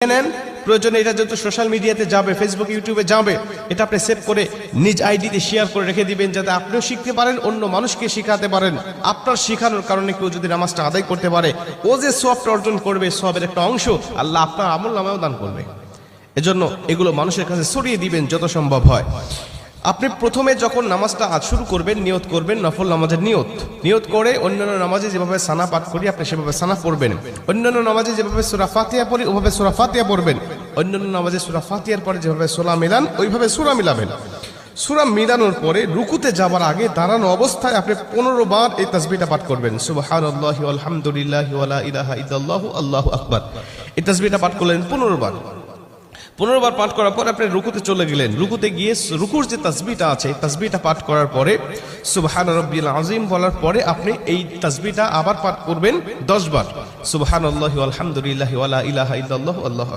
নেন, প্রয়োজনে এটা যেহেতু সোশ্যাল মিডিয়াতে যাবে, ফেসবুক ইউটিউবে যাবে, এটা আপনি সেভ করে নিজ আইডিতে শেয়ার করে রেখে দিবেন, যাতে আপনিও শিখতে পারেন, অন্য মানুষকে শিখাতে পারেন। আপনার শিখানোর কারণে কেউ যদি নামাজটা আদায় করতে পারে, ও যে সওয়াবটা অর্জন করবে, সওয়াবের একটা অংশ আল্লাহ আপনার আমলনামায়ও দান করবে। এজন্য এগুলো মানুষের কাছে ছড়িয়ে দিবেন যত সম্ভব হয়। আপনি প্রথমে যখন নামাজটা শুরু করবেন, নিয়ত করবেন, নফল নামাজের নিয়ত করে অন্যান্য নামাজে যেভাবে সানা পাঠ করি আপনি সেভাবে সানা পড়বেন। অন্যান্য নামাজে যেভাবে সূরা ফাতিহা পড়ি ওভাবে সূরা ফাতিহা পড়বেন। অন্যান্য নামাজে সূরা ফাতিহার পরে যেভাবে সূরা মিলান ওইভাবে সূরা মিলাবেন। সূরা মিলানোর পরে রুকুতে যাবার আগে দাঁড়ানো অবস্থায় আপনি 15 বার এই তাসবিহটা পাঠ করবেন, সুবহানাল্লাহি ওয়াল হামদুলিল্লাহি ওয়া লা ইলাহা ইল্লাল্লাহু আল্লাহু আকবার। এই তাসবিহটা পাঠ করলেন 15 বার। 15 বার পাঠ করার পর আপনি রুকুতে চলে গেলেন। রুকুতে গিয়ে রুকুর যে তাসবিহটা আছে, তাসবিহটা পাঠ করার পরে সুবহানা রাব্বিয়াল আযীম বলার পরে আপনি এই তাসবিহটা আবার পাঠ করবেন 10 বার, সুবহানাল্লাহি ওয়াল হামদুলিল্লাহি ওয়া লা ইলাহা ইল্লাল্লাহু আল্লাহু